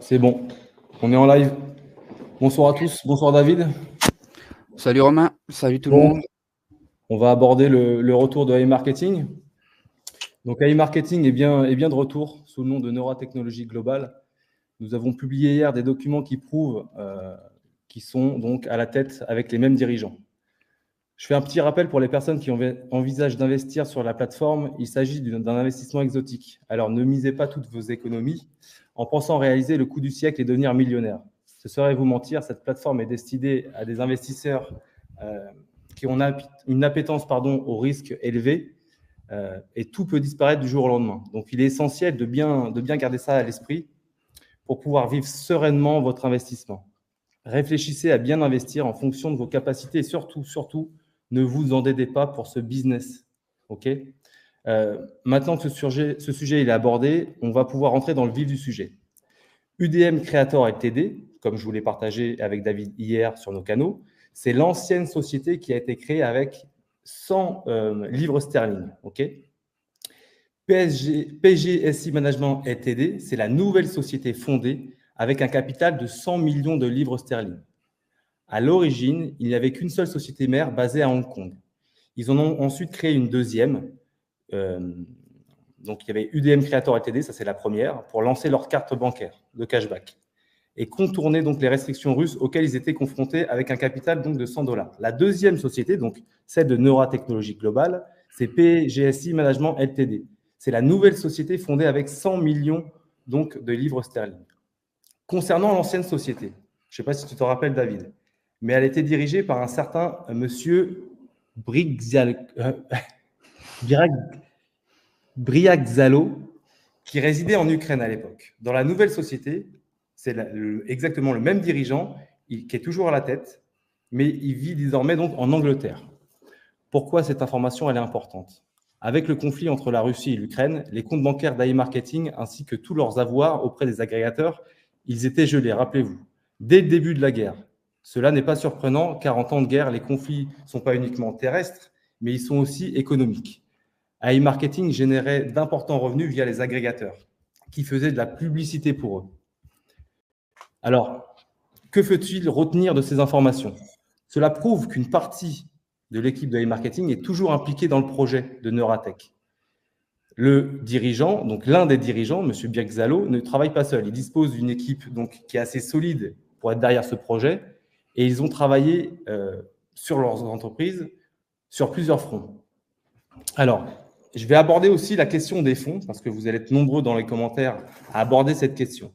C'est bon, on est en live. Bonsoir à tous, bonsoir David. Salut Romain, salut tout le Donc, monde. on va aborder le retour de AI Marketing. Donc, AI Marketing est bien de retour sous le nom de Neurotechnologie Globale. Nous avons publié hier des documents qui prouvent qu'ils sont donc à la tête avec les mêmes dirigeants. Je fais un petit rappel pour les personnes qui envisagent d'investir sur la plateforme. Il s'agit d'un investissement exotique. Alors, ne misez pas toutes vos économies en pensant réaliser le coup du siècle et devenir millionnaire. Ce serait vous mentir. Cette plateforme est destinée à des investisseurs qui ont une appétence au risque élevé et tout peut disparaître du jour au lendemain. Donc, il est essentiel de bien garder ça à l'esprit pour pouvoir vivre sereinement votre investissement. Réfléchissez à bien investir en fonction de vos capacités et surtout, ne vous endettez pas pour ce business. OK ? Maintenant que ce sujet il est abordé, on va pouvoir entrer dans le vif du sujet. UDM Creator Ltd, comme je vous l'ai partagé avec David hier sur nos canaux, c'est l'ancienne société qui a été créée avec 100 livres sterling. OK ? PGSI Management Ltd, c'est la nouvelle société fondée avec un capital de 100 millions de livres sterling. À l'origine, il n'y avait qu'une seule société mère basée à Hong Kong. Ils en ont ensuite créé une deuxième. Donc, il y avait UDM Creator Ltd, ça c'est la première, pour lancer leur carte bancaire de cashback et contourner donc les restrictions russes auxquelles ils étaient confrontés avec un capital donc de 100 $. La deuxième société, donc celle de Neurotechnologie Globale, c'est PGSI Management Ltd. C'est la nouvelle société fondée avec 100 millions donc, de livres sterling. Concernant l'ancienne société, je ne sais pas si tu te rappelles, David, mais elle était dirigée par un certain monsieur Briaczalo, qui résidait en Ukraine à l'époque. Dans la nouvelle société, c'est exactement le même dirigeant qui est toujours à la tête, mais il vit désormais donc en Angleterre. Pourquoi cette information elle est importante ? Avec le conflit entre la Russie et l'Ukraine, les comptes bancaires d'AI Marketing ainsi que tous leurs avoirs auprès des agrégateurs, ils étaient gelés, rappelez-vous, dès le début de la guerre. Cela n'est pas surprenant car en temps de guerre, les conflits ne sont pas uniquement terrestres, mais ils sont aussi économiques. AI Marketing générait d'importants revenus via les agrégateurs qui faisaient de la publicité pour eux. Alors, que faut-il retenir de ces informations ? Cela prouve qu'une partie de l'équipe de AI Marketing est toujours impliquée dans le projet de Neuratech. Le dirigeant, donc l'un des dirigeants, M. Briaczalo, ne travaille pas seul. Il dispose d'une équipe donc, qui est assez solide pour être derrière ce projet et ils ont travaillé sur leurs entreprises sur plusieurs fronts. Alors, je vais aborder aussi la question des fonds parce que vous allez être nombreux dans les commentaires à aborder cette question.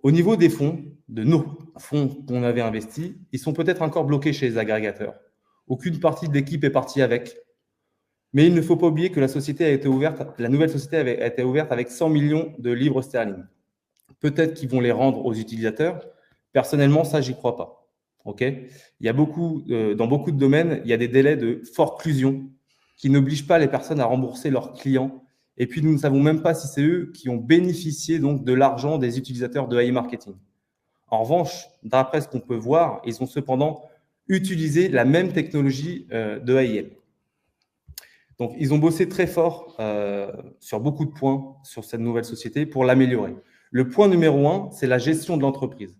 Au niveau des fonds, de nos fonds qu'on avait investis, ils sont peut-être encore bloqués chez les agrégateurs. Aucune partie de l'équipe est partie avec. Mais il ne faut pas oublier que la société a été ouverte, la nouvelle société a été ouverte avec 100 millions de livres sterling. Peut-être qu'ils vont les rendre aux utilisateurs. Personnellement, ça, j'y crois pas. Ok ? Il y a dans beaucoup de domaines, il y a des délais de forclusion qui n'obligent pas les personnes à rembourser leurs clients. Et puis, nous ne savons même pas si c'est eux qui ont bénéficié donc de l'argent des utilisateurs de AI Marketing. En revanche, d'après ce qu'on peut voir, ils ont cependant utilisé la même technologie de AIM. Donc, ils ont bossé très fort sur beaucoup de points sur cette nouvelle société pour l'améliorer. Le point numéro 1, c'est la gestion de l'entreprise.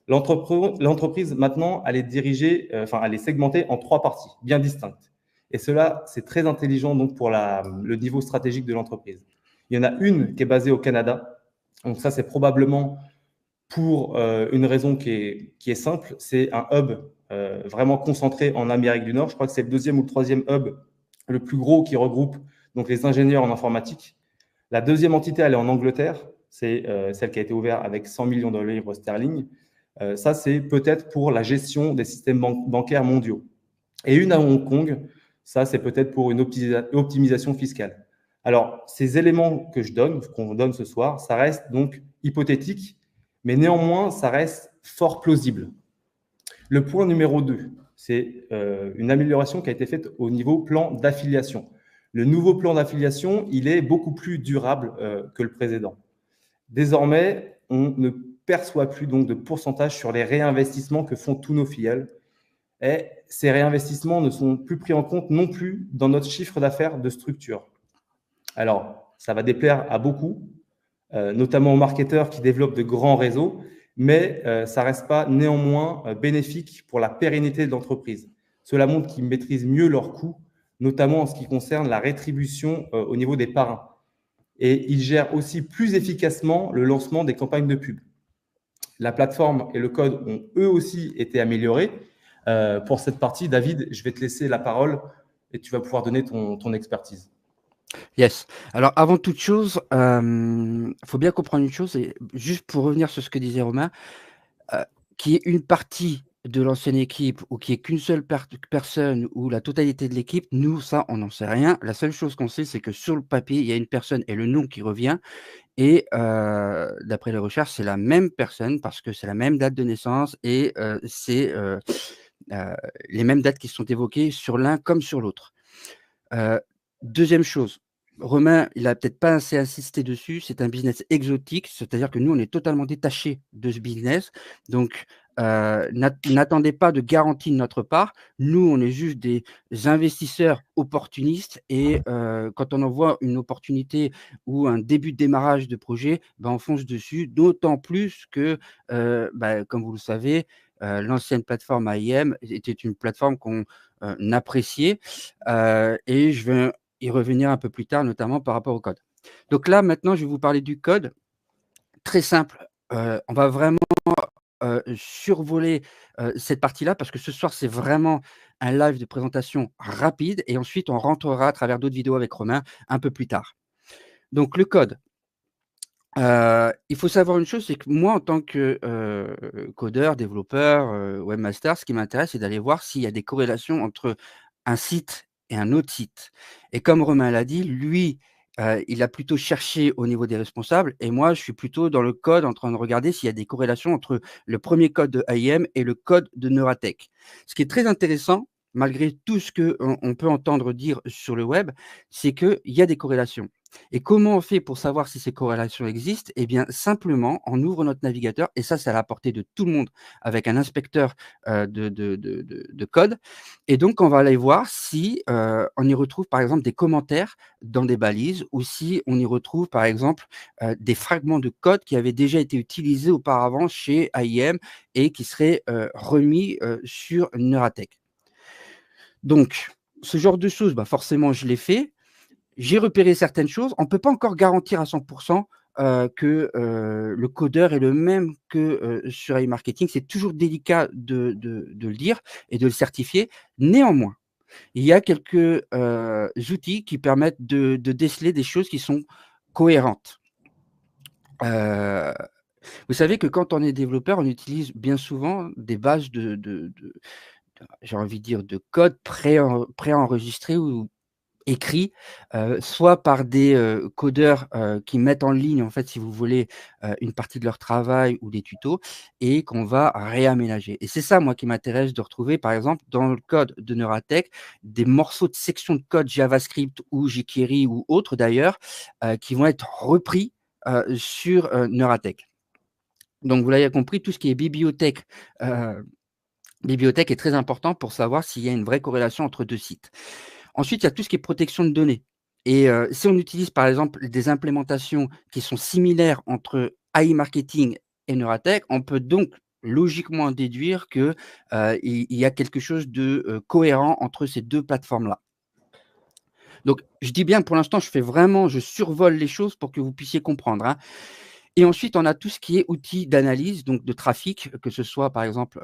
L'entreprise, maintenant, elle est dirigée, elle est segmentée en 3 parties bien distinctes. Et cela, c'est très intelligent donc, pour le niveau stratégique de l'entreprise. Il y en a une qui est basée au Canada. Donc ça, c'est probablement pour une raison qui est simple. C'est un hub vraiment concentré en Amérique du Nord. Je crois que c'est le 2e ou le 3e hub le plus gros qui regroupe donc les ingénieurs en informatique. La deuxième entité, elle est en Angleterre. C'est celle qui a été ouverte avec 100 millions de livres sterling. Ça, c'est peut-être pour la gestion des systèmes bancaires mondiaux. Et une à Hong Kong, ça, c'est peut-être pour une optimisation fiscale. Alors, ces éléments qu'on donne ce soir, ça reste donc hypothétique, mais néanmoins, ça reste fort plausible. Le point numéro 2, c'est une amélioration qui a été faite au niveau plan d'affiliation. Le nouveau plan d'affiliation, il est beaucoup plus durable que le précédent. Désormais, on ne perçoit plus donc de pourcentage sur les réinvestissements que font tous nos filiales. Et ces réinvestissements ne sont plus pris en compte non plus dans notre chiffre d'affaires de structure. Alors, ça va déplaire à beaucoup. notamment aux marketeurs qui développent de grands réseaux, mais ça ne reste pas néanmoins bénéfique pour la pérennité de l'entreprise. Cela montre qu'ils maîtrisent mieux leurs coûts, notamment en ce qui concerne la rétribution au niveau des parrains. Et ils gèrent aussi plus efficacement le lancement des campagnes de pub. La plateforme et le code ont eux aussi été améliorés. Pour cette partie, David, je vais te laisser la parole et tu vas pouvoir donner ton expertise. Yes. Alors, avant toute chose, faut bien comprendre une chose, et juste pour revenir sur ce que disait Romain, qu'il y ait une partie de l'ancienne équipe ou qu'il n'y ait qu'une seule personne ou la totalité de l'équipe, nous, ça, on n'en sait rien. La seule chose qu'on sait, c'est que sur le papier, il y a une personne et le nom qui revient. Et d'après les recherches, c'est la même personne parce que c'est la même date de naissance et c'est les mêmes dates qui sont évoquées sur l'un comme sur l'autre. Deuxième chose, Romain, il a peut-être pas assez insisté dessus, c'est un business exotique, c'est-à-dire que nous, on est totalement détachés de ce business. Donc, n'attendez pas de garantie de notre part. Nous, on est juste des investisseurs opportunistes et quand on en voit une opportunité ou un début de démarrage de projet, ben, on fonce dessus, d'autant plus que, comme vous le savez, l'ancienne plateforme AIM était une plateforme qu'on appréciait et je vais y revenir un peu plus tard, notamment par rapport au code. Donc là, maintenant, je vais vous parler du code. Très simple. On va vraiment survoler cette partie-là parce que ce soir, c'est vraiment un live de présentation rapide et ensuite, on rentrera à travers d'autres vidéos avec Romain un peu plus tard. Donc, le code. Il faut savoir une chose, c'est que moi, en tant que codeur, développeur, webmaster, ce qui m'intéresse, c'est d'aller voir s'il y a des corrélations entre un site et un autre site. Et comme Romain l'a dit, lui, il a plutôt cherché au niveau des responsables et moi, je suis plutôt dans le code en train de regarder s'il y a des corrélations entre le premier code de AIM et le code de Neuratech. Ce qui est très intéressant, malgré tout ce qu'on peut entendre dire sur le web, c'est qu'il y a des corrélations. Et comment on fait pour savoir si ces corrélations existent? Eh bien, simplement, on ouvre notre navigateur, et ça, c'est à la portée de tout le monde avec un inspecteur de code. Et donc, on va aller voir si on y retrouve, par exemple, des commentaires dans des balises ou si on y retrouve, par exemple, des fragments de code qui avaient déjà été utilisés auparavant chez AIM et qui seraient remis sur Neuratech. Donc, ce genre de choses, bah, forcément, je l'ai fait. J'ai repéré certaines choses. On ne peut pas encore garantir à 100% que le codeur est le même que sur iMarketing. C'est toujours délicat de le dire et de le certifier. Néanmoins, il y a quelques outils qui permettent de déceler des choses qui sont cohérentes. Vous savez que quand on est développeur, on utilise bien souvent des bases j'ai envie de dire, de code préenregistré ou écrit, soit par des codeurs qui mettent en ligne, en fait, si vous voulez, une partie de leur travail ou des tutos et qu'on va réaménager. Et c'est ça, moi, qui m'intéresse de retrouver, par exemple, dans le code de Neuratech, des morceaux de section de code JavaScript ou jQuery ou autres d'ailleurs, qui vont être repris sur Neuratech. Donc, vous l'avez compris, tout ce qui est bibliothèque est très important pour savoir s'il y a une vraie corrélation entre deux sites. Ensuite, il y a tout ce qui est protection de données. Et si on utilise par exemple des implémentations qui sont similaires entre AI Marketing et Neuratech, on peut donc logiquement déduire qu'il y a quelque chose de cohérent entre ces deux plateformes-là. Donc, je dis bien pour l'instant, je survole les choses pour que vous puissiez comprendre, hein. Et ensuite, on a tout ce qui est outils d'analyse, donc de trafic, que ce soit par exemple,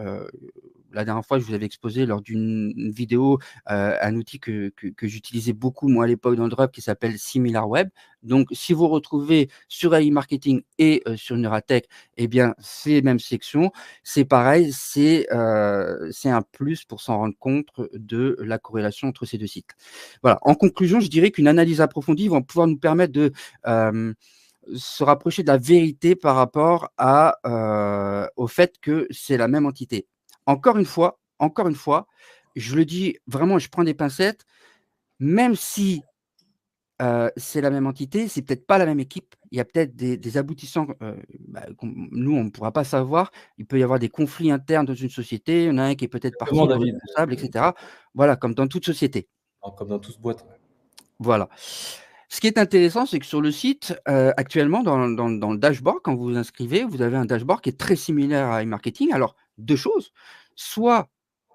la dernière fois, je vous avais exposé lors d'une vidéo un outil que j'utilisais beaucoup moi à l'époque dans le drop qui s'appelle SimilarWeb. Donc, si vous retrouvez sur AI Marketing et sur Neuratech, eh bien, c'est les mêmes sections. C'est pareil, c'est un plus pour s'en rendre compte de la corrélation entre ces deux sites. Voilà. En conclusion, je dirais qu'une analyse approfondie va pouvoir nous permettre de se rapprocher de la vérité par rapport au fait que c'est la même entité. Encore une fois, je le dis vraiment, je prends des pincettes, même si c'est la même entité, c'est peut-être pas la même équipe. Il y a peut-être des aboutissants nous, on ne pourra pas savoir. Il peut y avoir des conflits internes dans une société. Il y en a un qui est peut-être parti Comment, de David? responsable, etc. Voilà, comme dans toute société. Comme dans toute boîte. Voilà. Ce qui est intéressant, c'est que sur le site, actuellement, dans le dashboard, quand vous vous inscrivez, vous avez un dashboard qui est très similaire à iMarketing. Alors, 2 choses, soit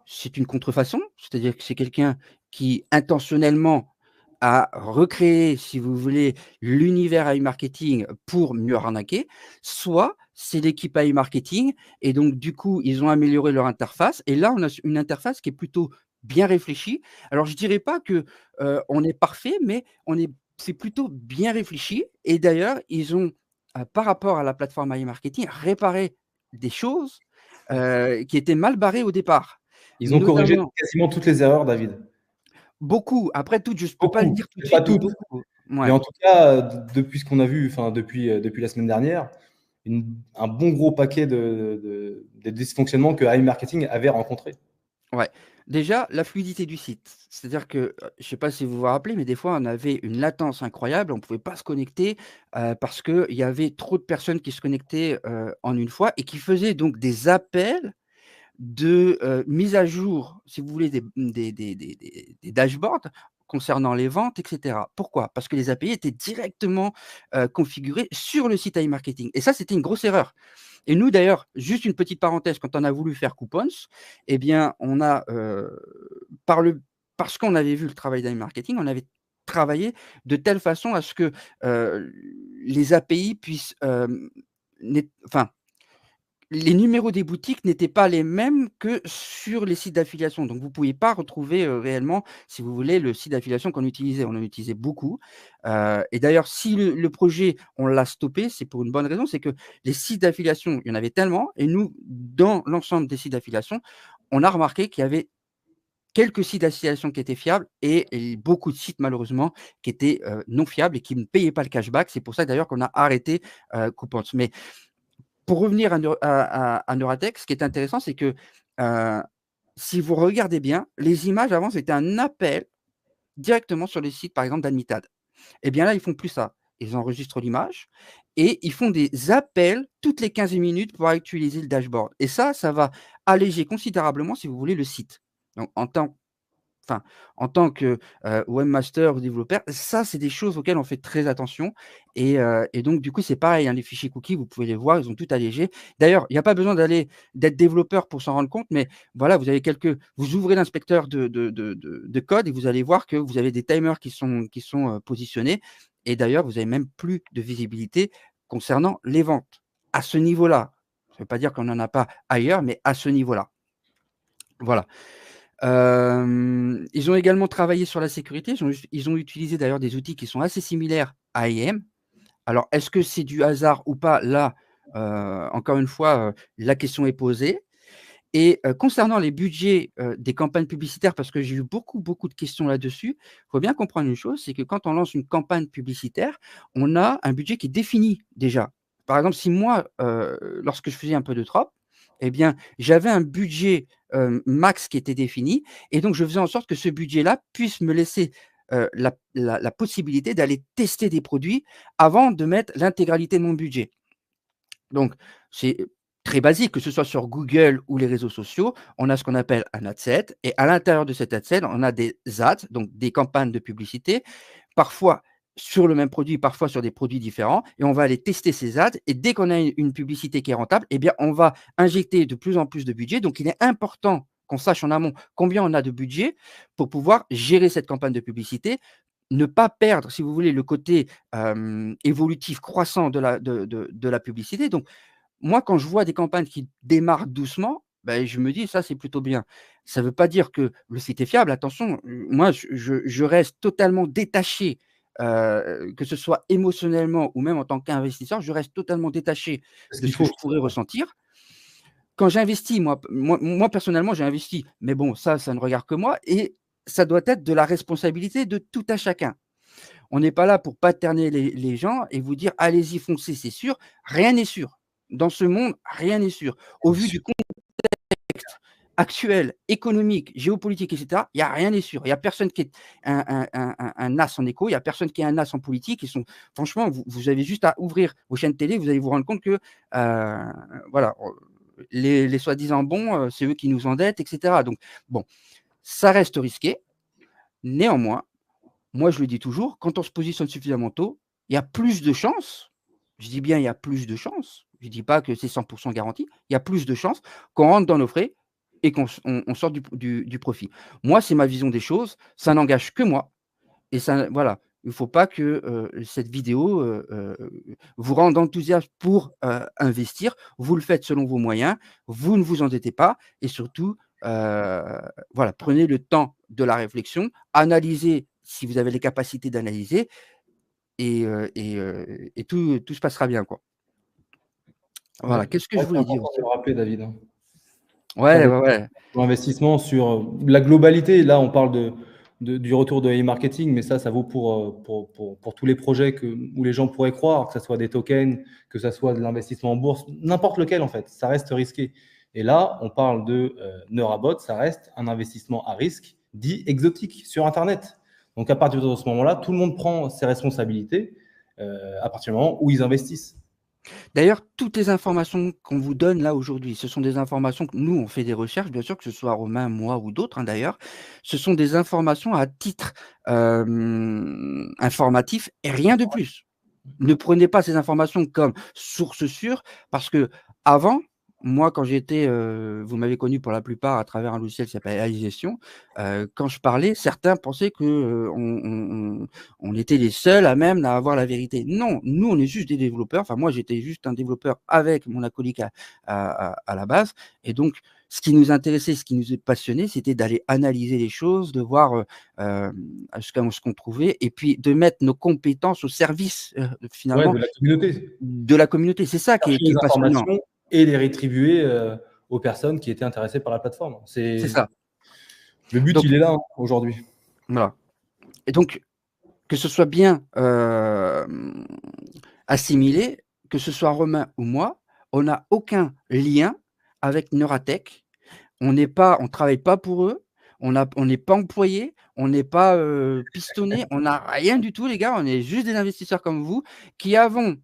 c'est une contrefaçon, c'est-à-dire que c'est quelqu'un qui intentionnellement a recréé, si vous voulez, l'univers iMarketing pour mieux arnaquer, soit c'est l'équipe iMarketing et donc du coup, ils ont amélioré leur interface et là, on a une interface qui est plutôt bien réfléchie. Alors je dirais pas que, on est parfait, mais c'est plutôt bien réfléchi et d'ailleurs, ils ont, par rapport à la plateforme iMarketing, réparé des choses, qui étaient mal barrées au départ. Ils ont corrigé Notamment quasiment toutes les erreurs, David. beaucoup, après toutes, je ne peux pas le Beaucoup, dire tout de pas suite, mais toutes, beaucoup. mais Ouais. en tout cas, depuis ce qu'on a vu, enfin depuis la semaine dernière, un bon gros paquet de dysfonctionnements que iMarketing avait rencontrés. Ouais. Déjà, la fluidité du site. C'est-à-dire que, je ne sais pas si vous vous rappelez, mais des fois, on avait une latence incroyable, on ne pouvait pas se connecter, parce qu'il y avait trop de personnes qui se connectaient, en une fois et qui faisaient donc des appels de, mise à jour, si vous voulez, des dashboards concernant les ventes et cetera. Pourquoi? Parce que les API étaient directement, configurées sur le site iMarketing et ça, c'était une grosse erreur et nous d'ailleurs, juste une petite parenthèse, quand on a voulu faire Coupons, eh bien, on a, parce qu'on avait vu le travail d'iMarketing, on avait travaillé de telle façon à ce que, les API puissent, enfin, les numéros des boutiques n'étaient pas les mêmes que sur les sites d'affiliation. Donc vous ne pouviez pas retrouver, réellement, si vous voulez, le site d'affiliation qu'on utilisait. On en utilisait beaucoup, et d'ailleurs, si le projet, on l'a stoppé, c'est pour une bonne raison, c'est que les sites d'affiliation, il y en avait tellement et nous, dans l'ensemble des sites d'affiliation, on a remarqué qu'il y avait quelques sites d'affiliation qui étaient fiables et beaucoup de sites malheureusement qui étaient, non fiables et qui ne payaient pas le cashback. C'est pour ça d'ailleurs qu'on a arrêté, Coupons. Mais pour revenir à Neuratex, ce qui est intéressant, c'est que, heu, si vous regardez bien, les images avant, c'était un appel directement sur les sites, par exemple, d'Admitad. Et bien là, ils font plus ça. Ils enregistrent l'image et ils font des appels toutes les 15 minutes pour actualiser le dashboard et ça va alléger considérablement, si vous voulez, le site. Donc enfin, en tant que, webmaster ou développeur, ça, c'est des choses auxquelles on fait très attention et donc du coup, c'est pareil, hein, les fichiers cookies, vous pouvez les voir, ils ont tout allégé. D'ailleurs, il y a pas besoin d'être développeur pour s'en rendre compte, mais voilà, vous ouvrez l'inspecteur de code et vous allez voir que vous avez des timers qui sont, positionnés et d'ailleurs, vous avez même plus de visibilité concernant les ventes. À ce niveau-là, ça ne veut pas dire qu'on n'en a pas ailleurs, mais à ce niveau-là. Voilà. Ils ont également travaillé sur la sécurité. Ils ont utilisé d'ailleurs des outils qui sont assez similaires à IAM. Alors, est-ce que c'est du hasard ou pas? Là, encore une fois, la question est posée et concernant les budgets, des campagnes publicitaires, parce que j'ai eu beaucoup, beaucoup de questions là-dessus, il faut bien comprendre une chose, c'est que quand on lance une campagne publicitaire, on a un budget qui est défini déjà. Par exemple, si moi, lorsque je faisais un peu de drop, eh bien, j'avais un budget, max qui était défini et donc je faisais en sorte que ce budget-là puisse me laisser, la possibilité d'aller tester des produits avant de mettre l'intégralité de mon budget. Donc, c'est très basique, que ce soit sur Google ou les réseaux sociaux, on a ce qu'on appelle un ad set et à l'intérieur de cet ad set, on a des ads, donc des campagnes de publicité, parfois sur le même produit, parfois sur des produits différents et on va aller tester ces ads et dès qu'on a une publicité qui est rentable, eh bien, on va injecter de plus en plus de budget. Donc, il est important qu'on sache en amont combien on a de budget pour pouvoir gérer cette campagne de publicité, ne pas perdre, si vous voulez, le côté, évolutif croissant de la publicité. Donc moi, quand je vois des campagnes qui démarrent doucement, ben je me dis: «Ça, c'est plutôt bien». Ça ne veut pas dire que le site est fiable, attention, moi, je reste totalement détaché, que ce soit émotionnellement ou même en tant qu'investisseur, je reste totalement détaché C'est ce de qu'il ce que faut, je pourrais ressentir. Quand j'investis, moi personnellement, j'ai investi, mais bon, ça ne regarde que moi et ça doit être de la responsabilité de tout un chacun. On n'est pas là pour paterner les gens et vous dire: «Allez-y, foncez, c'est sûr». Rien n'est sûr. Dans ce monde, rien n'est sûr. Au bien vu sûr. du contexte actuel, économique, géopolitique et cetera, il y a rien n'est sûr. Il y a personne qui est un as en éco, il y a personne qui est un as en politique. Ils sont franchement, vous avez juste à ouvrir vos chaînes télé, vous allez vous rendre compte que, voilà, les soi-disant bons, c'est eux qui nous endettent et cetera. Donc bon, ça reste risqué. Néanmoins, moi, je le dis toujours, quand on se positionne suffisamment tôt, il y a plus de chances, je dis bien il y a plus de chances, je ne dis pas que c'est 100% garanti, il y a plus de chances qu'on rentre dans nos frais et qu'on sorte du profit. Moi, c'est ma vision des choses, ça n'engage que moi et ça, voilà, il ne faut pas que cette vidéo vous rende enthousiaste pour investir. Vous le faites selon vos moyens, vous ne vous endettez pas et surtout, voilà, prenez le temps de la réflexion, analysez si vous avez les capacités d'analyser et tout se passera bien, quoi. Ouais. Voilà, qu'est-ce que Ouais, je c'est voulais dire important de aussi? le rappeler, David, hein. Ouais, ouais, ouais. Sur l'investissement, sur la globalité, là, on parle du retour de e-marketing, mais ça vaut pour tous les projets où les gens pourraient croire, que ce soit des tokens, que ce soit de l'investissement en bourse, n'importe lequel, en fait, ça reste risqué. Et là, on parle de Neurabot, ça reste un investissement à risque, dit exotique, sur Internet. Donc, à partir de ce moment-là, tout le monde prend ses responsabilités à partir du moment où ils investissent. D'ailleurs, toutes les informations qu'on vous donne là aujourd'hui, ce sont des informations que nous, on fait des recherches, bien sûr, que ce soit Romain, moi ou d'autres, hein, d'ailleurs. Ce sont des informations à titre informatif et rien de plus. Ne prenez pas ces informations comme source sûre parce que avant, moi, quand j'étais, vous m'avez connu pour la plupart à travers un logiciel qui s'appelle AI Gestion, quand je parlais, certains pensaient que, on était les seuls à même à avoir la vérité. Non, nous, on est juste des développeurs. Enfin, moi, j'étais juste un développeur avec mon acolyte à la base et donc ce qui nous intéressait, ce qui nous passionnait, c'était d'aller analyser les choses, de voir, ce qu'on trouvait et puis de mettre nos compétences au service, Ouais, finalement, de la communauté. de la communauté. C'est ça qui Chercher est les passionnant. informations et les rétribuer aux personnes qui étaient intéressées par la plateforme. C'est ça. Le but, Donc il est là, hein, aujourd'hui. voilà et donc que ce soit bien, assimilé, que ce soit Romain ou moi, on n'a aucun lien avec Neuratech. On travaille pas pour eux, on n'est pas employés, on n'est pas, pistonnés, on n'a rien du tout les gars, on est juste des investisseurs comme vous qui avons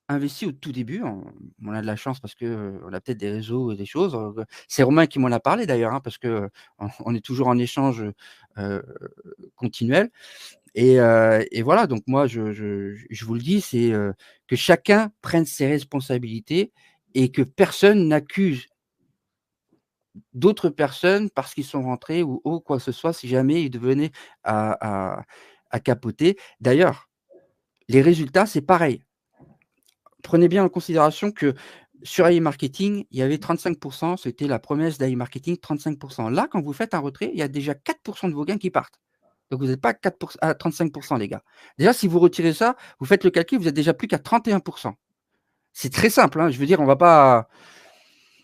investi au tout début, on a de la chance parce que, on a peut-être des réseaux et des choses, c'est Romain qui m'en a parlé d'ailleurs, hein, parce que, on est toujours en échange, continuel et voilà donc moi je vous le dis, c'est, que chacun prenne ses responsabilités et que personne n'accuse d'autres personnes parce qu'ils sont rentrés ou quoi que ce soit si jamais ils venaient à capoter. D'ailleurs, les résultats, c'est pareil. Prenez bien en considération que sur AI Marketing, il y avait 35 c'était la promesse d'AI Marketing, 35. Là, quand vous faites un retrait, il y a déjà 4 de vos gains qui partent. Donc vous n'êtes pas à 35 les gars. Déjà, si vous retirez ça, vous faites le calcul, vous êtes déjà plus qu'à 31. C'est très simple, hein, je veux dire, on va pas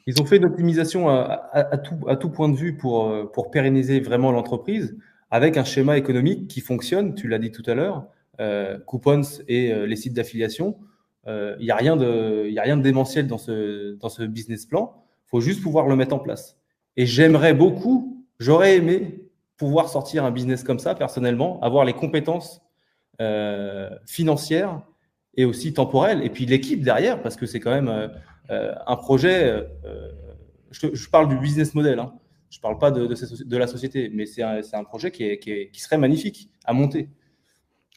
Ils ont fait une optimisation à tout point de vue pour pérenniser vraiment l'entreprise avec un schéma économique qui fonctionne, tu l'as dit tout à l'heure, Coupons et les sites d'affiliation. Il n'y a rien de démentiel dans ce business plan. Il faut juste pouvoir le mettre en place. Et j'aurais aimé pouvoir sortir un business comme ça personnellement, avoir les compétences financières et aussi temporelles, et puis l'équipe derrière, parce que c'est quand même un projet. Je parle du business model, hein. Je ne parle pas de la société, mais c'est un projet qui serait magnifique à monter.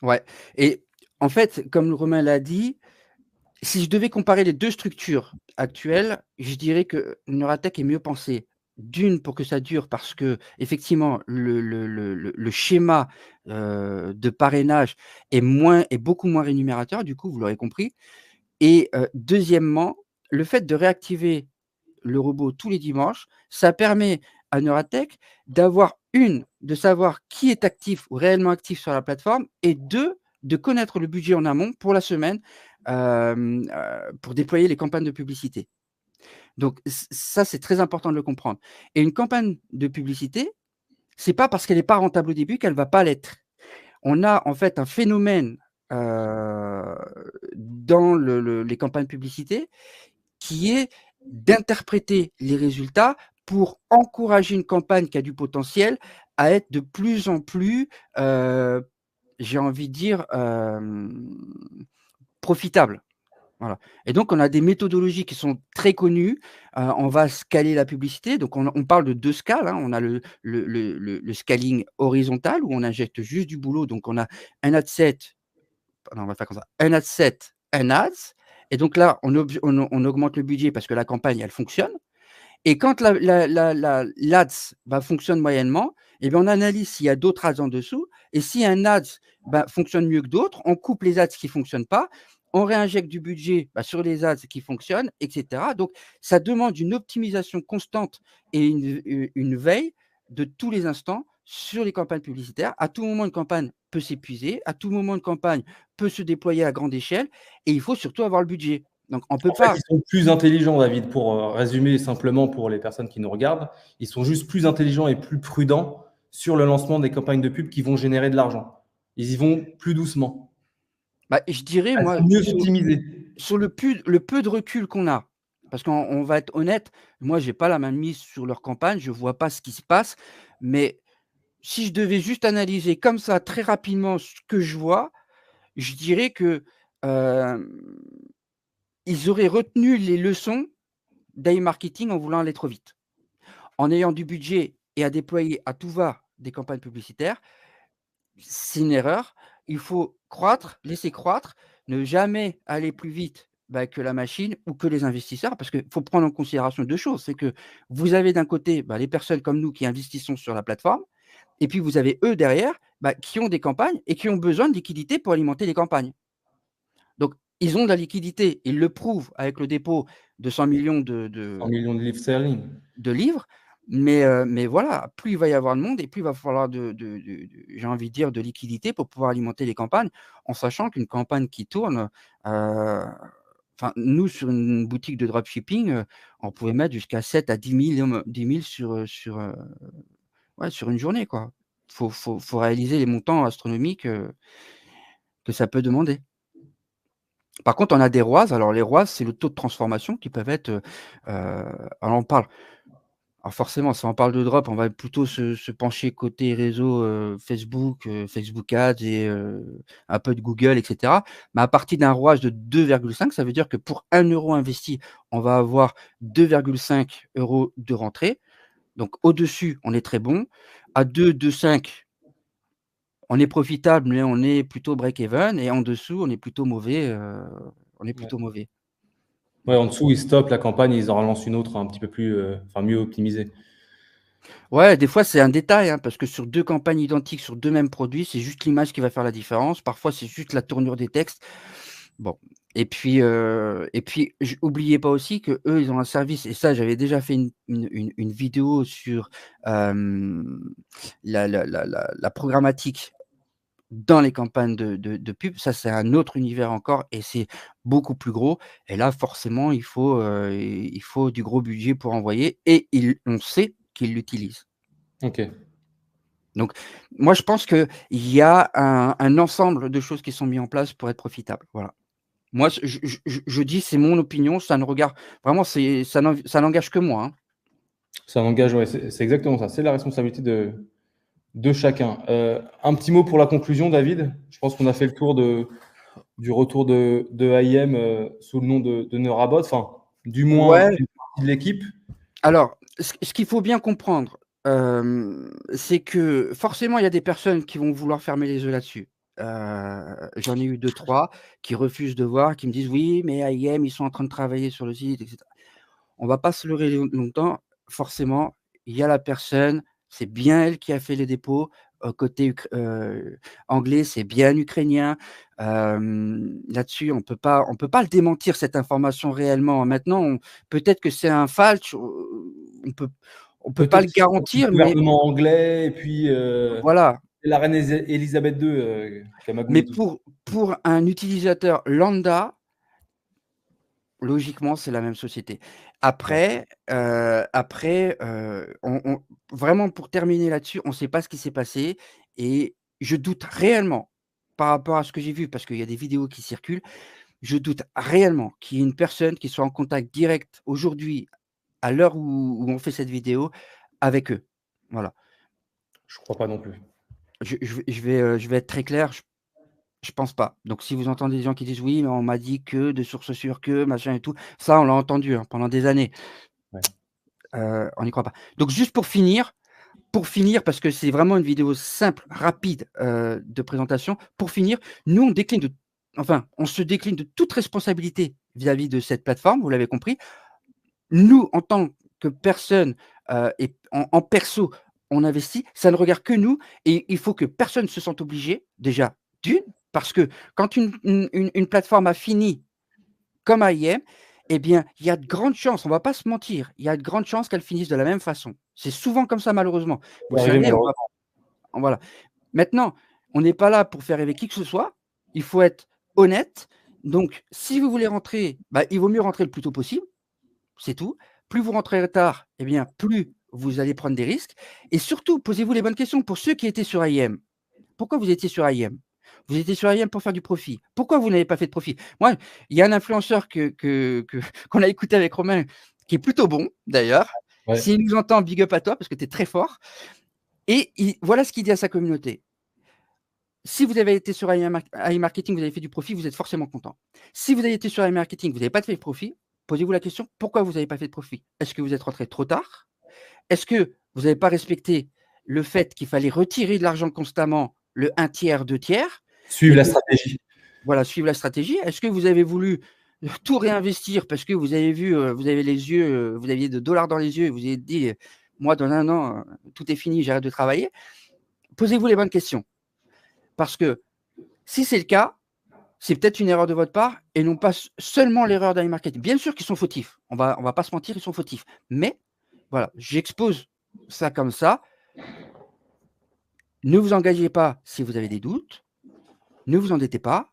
ouais et en fait, comme Romain l'a dit, si je devais comparer les 2 structures actuelles, je dirais que Neuratech est mieux pensée. D'une, pour que ça dure parce qu'effectivement le schéma, de parrainage est beaucoup moins rémunérateur, du coup, vous l'aurez compris et deuxièmement, le fait de réactiver le robot tous les dimanches, ça permet à Neuratech de savoir qui est actif ou réellement actif sur la plateforme et 2, de connaître le budget en amont pour la semaine, pour déployer les campagnes de publicité. Donc ça, c'est très important de le comprendre et une campagne de publicité, c'est pas parce qu'elle n'est pas rentable au début qu'elle va pas l'être. On a en fait un phénomène, dans les campagnes de publicité qui est d'interpréter les résultats pour encourager une campagne qui a du potentiel à être de plus en plus, j'ai envie de dire, profitable. Voilà. Et donc, on a des méthodologies qui sont très connues. On va scaler la publicité. Donc, on parle de 2 scales, hein. On a le scaling horizontal où on injecte juste du boulot. Donc, on a un ad set, non, on va faire comme ça, un ad set, un ads. Et donc là, on augmente le budget parce que la campagne, elle fonctionne. Et quand l'ads, bah, fonctionne moyennement, et bien, on analyse s'il y a d'autres ads en dessous. Et si un ads, bah, fonctionne mieux que d'autres, on coupe les ads qui ne fonctionnent pas, on réinjecte du budget, bah, sur les ads qui fonctionnent, etc. Donc, ça demande une optimisation constante et une veille de tous les instants sur les campagnes publicitaires. À tout moment, une campagne peut s'épuiser. À tout moment, une campagne peut se déployer à grande échelle. Et il faut surtout avoir le budget. Donc, on ne peut En fait, pas. ils sont plus intelligents, David, pour résumer simplement pour les personnes qui nous regardent. Ils sont juste plus intelligents et plus prudents sur le lancement des campagnes de pub qui vont générer de l'argent. Ils y vont plus doucement. Bah, je dirais, Elles moi, sont mieux optimisées. sur le peu de recul qu'on a, parce qu'on va être honnête, moi, j'ai pas la main mise sur leur campagne, je vois pas ce qui se passe, mais si je devais juste analyser comme ça, très rapidement, ce que je vois, je dirais que, hem, ils auraient retenu les leçons d'e-marketing en voulant aller trop vite. En ayant du budget et à déployer à tout va des campagnes publicitaires, c'est une erreur. Il faut croître, laisser croître, ne jamais aller plus vite, bah, que la machine ou que les investisseurs. Parce qu'il faut prendre en considération 2 choses. C'est que vous avez d'un côté, bah, les personnes comme nous qui investissons sur la plateforme et puis vous avez eux derrière, bah, qui ont des campagnes et qui ont besoin de liquidité pour alimenter les campagnes. Donc ils ont de la liquidité, ils le prouvent avec le dépôt de 100 millions 100 millions de livres sterling. de livres, mais voilà, plus il va y avoir de monde et plus il va falloir j'ai envie de dire, de liquidité pour pouvoir alimenter les campagnes, en sachant qu'une campagne qui tourne, enfin, nous, sur une boutique de dropshipping, on pouvait mettre jusqu'à 7 à 10 000 ouais, sur une journée, quoi. Faut réaliser les montants astronomiques, que ça peut demander. Par contre, on a des ROAS. Alors les ROAS, c'est le taux de transformation qui peuvent être, alors on parle. Alors forcément, si on parle de drop, on va plutôt se pencher côté réseau, Facebook, Facebook Ads et un peu de Google et cetera. Mais à partir d'un ROAS de 2,5, ça veut dire que pour 1 € investi, on va avoir 2,5 € de rentrée. Donc au-dessus, on est très bon. À 2,5, on est profitable, mais on est plutôt break even et en dessous, on est plutôt mauvais, on est Ouais. plutôt mauvais. Ouais, en dessous, ils stoppent la campagne, ils en relancent une autre un petit peu plus, enfin mieux optimisée. Ouais, des fois, c'est un détail, hein, parce que sur 2 campagnes identiques, sur 2 mêmes produits, c'est juste l'image qui va faire la différence. Parfois, c'est juste la tournure des textes. Bon, et puis oubliez pas aussi qu'eux, ils ont un service et ça, j'avais déjà fait une vidéo sur, la programmatique dans les campagnes de pub. Ça, c'est un autre univers encore et c'est beaucoup plus gros et là, forcément, il faut du gros budget pour envoyer et on sait qu'ils l'utilisent. OK. Donc, moi, je pense qu'il y a un ensemble de choses qui sont mis en place pour être profitable. Voilà. Moi, je dis, c'est mon opinion, ça ne regarde vraiment, ça n'engage que moi, hein. Ça engage, ouais, c'est exactement ça. C'est la responsabilité de chacun. Un petit mot pour la conclusion, David. Je pense qu'on a fait le tour du retour de AIM sous le nom de Neurabot, enfin, du moins Ouais, une partie de l'équipe. alors, ce qu'il faut bien comprendre, c'est que forcément, il y a des personnes qui vont vouloir fermer les yeux là-dessus. J'en ai eu 2-3 qui refusent de voir, qui me disent: «Oui, mais IM, ils sont en train de travailler sur le site et cetera». On va pas se leurrer longtemps. Forcément, il y a la personne, c'est bien elle qui a fait les dépôts. Côté anglais, c'est bien ukrainien. Là-dessus, on peut pas le démentir cette information réellement. Maintenant, peut-être que c'est un falch, on peut pas Peut-être le qu'ils sont sous garantir, mais gouvernement anglais, et puis voilà. la reine Elisabeth II qui a Mais magouillé tout ça. pour un utilisateur lambda, logiquement, c'est la même société. Ouais. On vraiment pour terminer là-dessus, on ne sait pas ce qui s'est passé et je doute réellement par rapport à ce que j'ai vu, parce qu'il y a des vidéos qui circulent, je doute réellement qu'il y ait une personne qui soit en contact direct aujourd'hui, à l'heure où on fait cette vidéo, avec eux. Voilà. Je crois pas non plus. Je vais être très clair, Je pense pas. Donc, si vous entendez des gens qui disent oui, mais on m'a dit que de sources sûres que machin et tout, ça, on l'a entendu hein, pendant des années. Ouais. On n'y croit pas. Donc, juste pour finir, parce que c'est vraiment une vidéo simple, rapide de présentation. Pour finir, nous, on se décline de toute responsabilité vis-à-vis de cette plateforme, vous l'avez compris. Nous, en tant que personne et en perso, on investit, ça ne regarde que nous et il faut que personne ne se sente obligé, déjà, parce que quand une plateforme a fini comme AIM, eh bien, il y a de grandes chances, on ne va pas se mentir, il y a de grandes chances qu'elle finisse de la même façon. C'est souvent comme ça, malheureusement. Vous le Arrivé savez, malheureusement. voilà. Maintenant, on n'est pas là pour faire rêver qui que ce soit. Il faut être honnête. Donc, si vous voulez rentrer, il vaut mieux rentrer le plus tôt possible. C'est tout. Plus vous rentrez tard, eh bien, plus vous allez prendre des risques. Et surtout, posez-vous les bonnes questions pour ceux qui étaient sur AIM. Pourquoi vous étiez sur AIM? Vous étiez sur AIM pour faire du profit. Pourquoi vous n'avez pas fait de profit? Moi, il y a un influenceur qu'on a écouté avec Romain, qui est plutôt bon, d'ailleurs. Ouais. S'il nous entend, big up à toi, parce que tu es très fort. Et voilà ce qu'il dit à sa communauté. Si vous avez été sur AI Marketing, vous avez fait du profit, vous êtes forcément content. Si vous avez été sur AI Marketing, vous n'avez pas fait de profit, posez-vous la question, pourquoi vous n'avez pas fait de profit? Est-ce que vous êtes rentré trop tard? Est-ce que vous n'avez pas respecté le fait qu'il fallait retirer de l'argent constamment, le 1/3, 2/3? Suivre la stratégie. Voilà, suivre la stratégie. Est-ce que vous avez voulu tout réinvestir parce que vous avez vu, vous avez les yeux, vous aviez de dollars dans les yeux et vous avez dit, moi, dans 1 an, tout est fini, j'arrête de travailler? Posez-vous les bonnes questions. Parce que si c'est le cas, c'est peut-être une erreur de votre part et non pas seulement l'erreur d'AI Marketing. Bien sûr qu'ils sont fautifs. On va pas se mentir, ils sont fautifs. Mais voilà, j'expose ça comme ça. Ne vous engagez pas si vous avez des doutes. Ne vous endettez pas.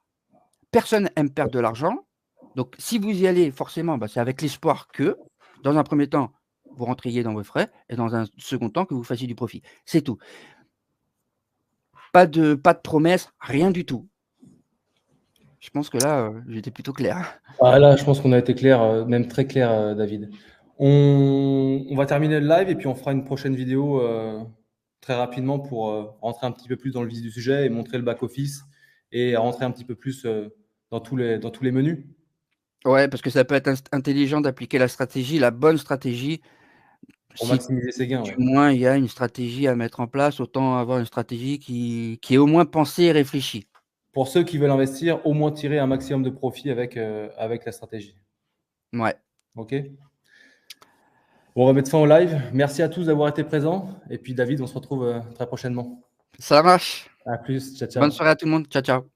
Personne n'aime perdre de l'argent. Donc, si vous y allez, forcément, c'est avec l'espoir que, dans un premier temps, vous rentriez dans vos frais et dans un second temps, que vous fassiez du profit. C'est tout. Pas de promesses, rien du tout. Je pense que là, j'étais plutôt clair. Ah, là, je pense qu'on a été clair, même très clair, David. On va terminer le live et puis on fera une prochaine vidéo très rapidement pour rentrer un petit peu plus dans le vif du sujet et montrer le back-office et rentrer un petit peu plus dans tous les menus. Ouais, parce que ça peut être intelligent d'appliquer la bonne stratégie. Pour Si maximiser ses gains. du Ouais. moins il y a une stratégie à mettre en place, autant avoir une stratégie qui est au moins pensée et réfléchie. Pour ceux qui veulent investir, au moins tirer un maximum de profit avec la stratégie. Ouais. OK. On va mettre fin au live. Merci à tous d'avoir été présents. Et puis David, on se retrouve très prochainement. Ça marche. À plus. Ciao, ciao. Bonne soirée à tout le monde. Ciao, ciao.